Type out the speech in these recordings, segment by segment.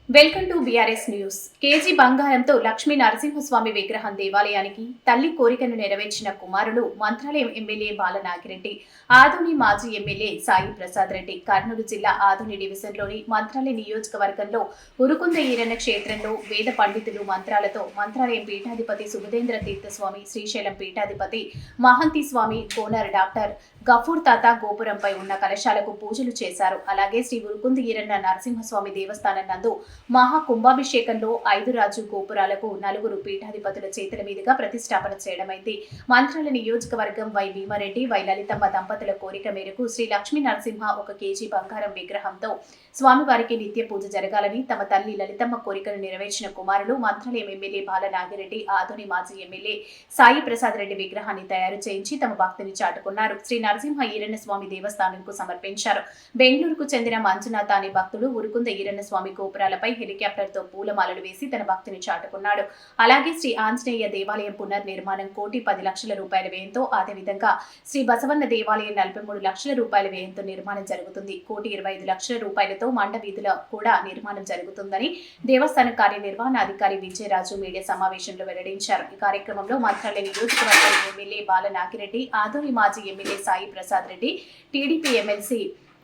Welcome to BRS news. KG బంగారంతో లక్ష్మీ నరసింహస్వామి విగ్రహం దేవాలయానికి తల్లి కోరికను నెరవేర్చిన కుమారులు మంత్రాలయం ఎమ్మెల్యే బాలనాగిరెడ్డి, ఆదోని మాజీ ఎమ్మెల్యే సాయి ప్రసాద్ రెడ్డి. కర్నూలు జిల్లా ఆదోని డివిజన్లోని మంత్రాలయ నియోజకవర్గంలో ఉరుకుంద ఈరన్న క్షేత్రంలో వేద పండితులు మంత్రాలతో మంత్రాలయం పీఠాధిపతి సుబుధేంద్ర తీర్థస్వామి, శ్రీశైలం పీఠాధిపతి మహంతి స్వామి, కోనర్ డాక్టర్ గఫూర్ తాత గోపురంపై ఉన్న కలశాలకు పూజలు చేశారు. అలాగే శ్రీ ఉరుకుంద ఈరన్న నరసింహస్వామి దేవస్థానం నందు మహా కుంభాభిషేకంలో 5 రాజు గోపురాలకు 4 పీఠాధిపతుల చేతుల మీదుగా ప్రతిష్టాపన చేయడమైంది. మంత్రాల నియోజకవర్గం వై భీమారెడ్డి, వై లలితమ్మ దంపతుల కోరిక మేరకు శ్రీ లక్ష్మీ నరసింహ 1 కేజీ బంగారం విగ్రహంతో స్వామివారికి నిత్య పూజ జరగాలని తమ తల్లి లలితమ్మ కోరికను నెరవేర్చిన కుమారులు మంత్రాలయం ఎమ్మెల్యే బాలనాగిరెడ్డి, ఆదోని మాజీ ఎమ్మెల్యే సాయి ప్రసాద్ రెడ్డి విగ్రహాన్ని తయారు చేయించి తమ భక్తిని చాటుకున్నారు. శ్రీ నరసింహ ఈరన్న స్వామి దేవస్థానంకు సమర్పించారు. బెంగళూరుకు చెందిన మంజునాథ అనే భక్తుడు ఉరుకుంద ఈరన్న స్వామి గోపురాలపై హెలికాప్టర్ తో పూలమాలలు వేసి తన భక్తిని చాటుకున్నాడు. అలాగే శ్రీ ఆంజనేయ దేవాలయం పునర్నిర్మాణం 1,10,00,000 రూపాయల వ్యయంతో, అదేవిధంగా శ్రీ బసవన్న దేవాలయం 43 లక్షల రూపాయల వ్యయంతో నిర్మాణం జరుగుతుంది. 1,25,00,000 రూపాయలతో మండ వీధుల కూడా నిర్మాణం జరుగుతుందని దేవస్థాన కార్యనిర్వహణాధికారి విజయరాజు మీడియా సమావేశంలో వెల్లడించారు. ఈ కార్యక్రమంలో మంత్రాలయ నియోజకవర్గం ఎమ్మెల్యే బాలనాగిరెడ్డి, ఆదోని మాజీ MLA Sai Prasad Reddy, TDP MLC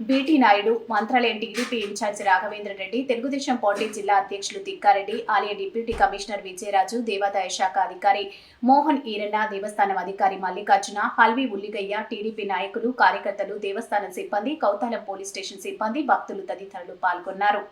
BT Naidu, Mantralayam TDP in charge Raghavendra Reddy, Telugu Desam party జిల్లా అధ్యక్షులు తిక్కారెడ్డి, ఆలయ డిప్యూటీ కమిషనర్ విజయరాజు, దేవాదాయ శాఖ అధికారి మోహన్ ఈరన్న, దేవస్థానం అధికారి మల్లికార్జున, హల్వి ఉల్లిగయ్య, టీడీపీ నాయకులు, కార్యకర్తలు, దేవస్థానం సిబ్బంది, కౌతాలం పోలీస్ స్టేషన్ సిబ్బంది, భక్తులు తదితరులు పాల్గొన్నారు.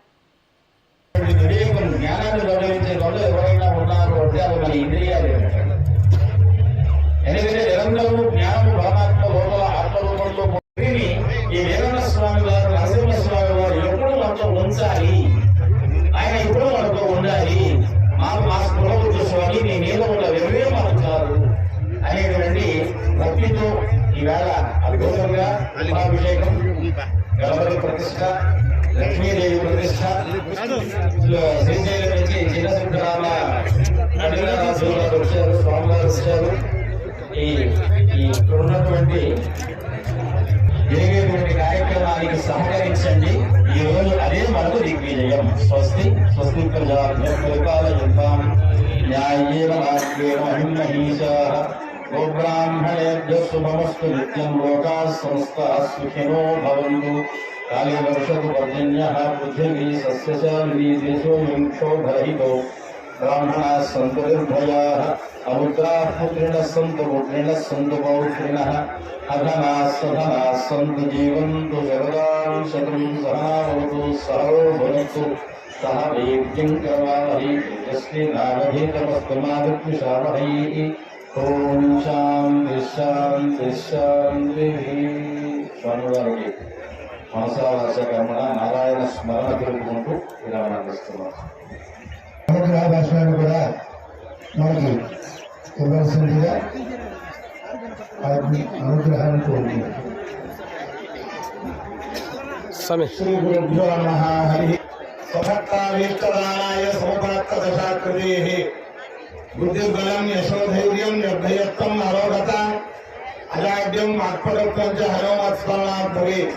ఈ వీరన్న స్వామి వారు, నరసింహ స్వామి వారు ఎప్పుడు మనతో ఉంచాలి, ఆయన ఎప్పుడు మనతో ఉండాలి, మా స్పృహబుద్ధి స్వామి మీ మీద ఉన్న వెలుగే మనకు చాలు అనేటువంటి భక్తితో ఈవేళ అద్భుతంగా కుంభాభిషేకం, గణపతి ప్రతిష్ట, లక్ష్మీదేవి ప్రతిష్ట, శ్రీశైలం నుంచి చిన్న సుందరామ వచ్చారు, స్వామివారు వచ్చారు. ఇక్కడ ఉన్నటువంటి జరిగేటువంటి కార్యక్రమానికి సహకరించండి. ఈ రోజు అదే మనకు దిగ్విజయం. స్వస్తి స్వస్తి ప్రజాపాలయంతాం న్యాయేన మార్గేణ మహిమహీశాః గోబ్రాహ్మణేభ్యః శుభమస్తు నిత్యం. లోకాః సమస్తాః సుఖినో భవంతు. కాలే వర్షతు పర్జన్యః పృథివీ సస్యశాలినీ దేశోऽयं క్షోభరహితో. బ్రాహ్మణాः సంతు నిర్భయాः అముద్రాः పుత్రిణः సంతు పుత్రిణः సంతు పౌత్రిణः అధనాः సధనాः సంతు జీవంతు జగదాం శతం. సహావతు సహో భునక్తు సహ వీర్యం కరవావహై తేజస్వినావధీతమస్తు మా విద్విషావహై. ఓం శాంతి శాంతి శాంతి. స్వామివారికి మనసావాస కర్మణ నారాయణ స్మరణ తెలుపుకుంటూ విరామం ఇస్తున్నాం. భాషలను కూడా మనకి ఇవ్వాల్సిందిగా అనుగ్రహాన్ని కోరుకుంటున్నాం. శ్రీ గురుభ్యో నమః. హరి స్వభక్తావీష్టదానాయ సమపరక్తదశాకృతేః బుద్ధిర్బలం యశోధైర్యం నిర్భయత్వం అరోగత అజాడ్యం ఆత్మరత్నం చ హనుమత్స్మరణాత్ భవేత్.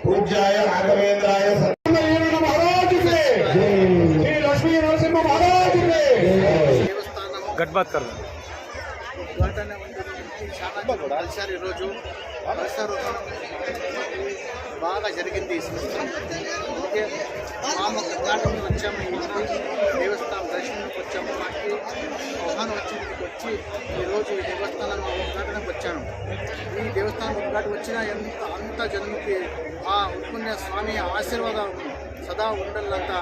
పూజ్యాయ రాఘవేంద్రాయ ఈరోజు బాగా జరిగింది. ఓకే, మామ ఉద్ఘాటనకి వచ్చాము, దేవస్థానం దర్శనానికి వచ్చాము. మాకు ఆహ్వానం వచ్చింది, వచ్చి ఈరోజు ఈ దేవస్థానం ఉద్ఘాటనకు వచ్చాను. ఈ దేవస్థానం ఉద్ఘాటన వచ్చిన అంత జన్మకి ఆ ఉత్పుణ్య స్వామి ఆశీర్వాదం సదా ఉండాలంతా.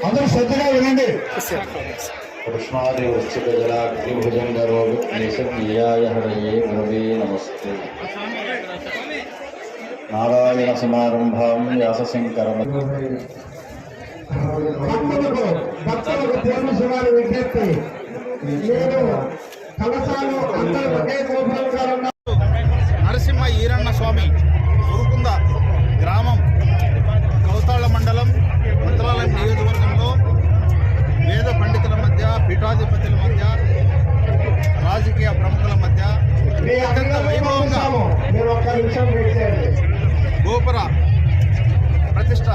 అందరూ శ్రద్ధగా వినండి. కృష్ణాది వృశ్చిక జలాగ్ని భుజంగ రోగియాయ హరయే గురవే నమస్తే. నారాయణ సమారంభాం వ్యాసశంకరం. భక్తులకు ప్రేమశివాలు విజ్ఞప్తి. కలశాలు అందరూ ఒకే గోపురంగా ఉన్న నరసింహ ఈరన్న స్వామి ఉరుకుంద గ్రామం, కౌతాళ మండలం, మంత్రాలయం నియోజకవర్గంలో వేద పండితుల మధ్య, పీఠాధిపతుల మధ్య రాజకీయ ప్రముఖుల మధ్య మీ అత్యంత వైభవంగా మీరు ఒక్క నిమిషం వెయిట్ చేయండి. గోపుర ప్రతిష్ట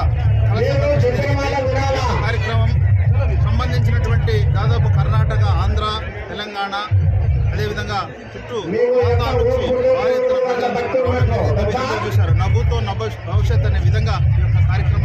మీరు చెప్పిన మాట వినాలా? కార్యక్రమం సంబంధించినటువంటి దాదాపు కర్ణాటక, ఆంధ్ర, తెలంగాణ, అదేవిధంగా చుట్టూ ప్రాంతాల నుంచి భారీ ఎత్తున ప్రజలు రావడం జరిగింది. చూశారు. నవ్వుతో భవిష్యత్ అనే విధంగా ఈ యొక్క కార్యక్రమం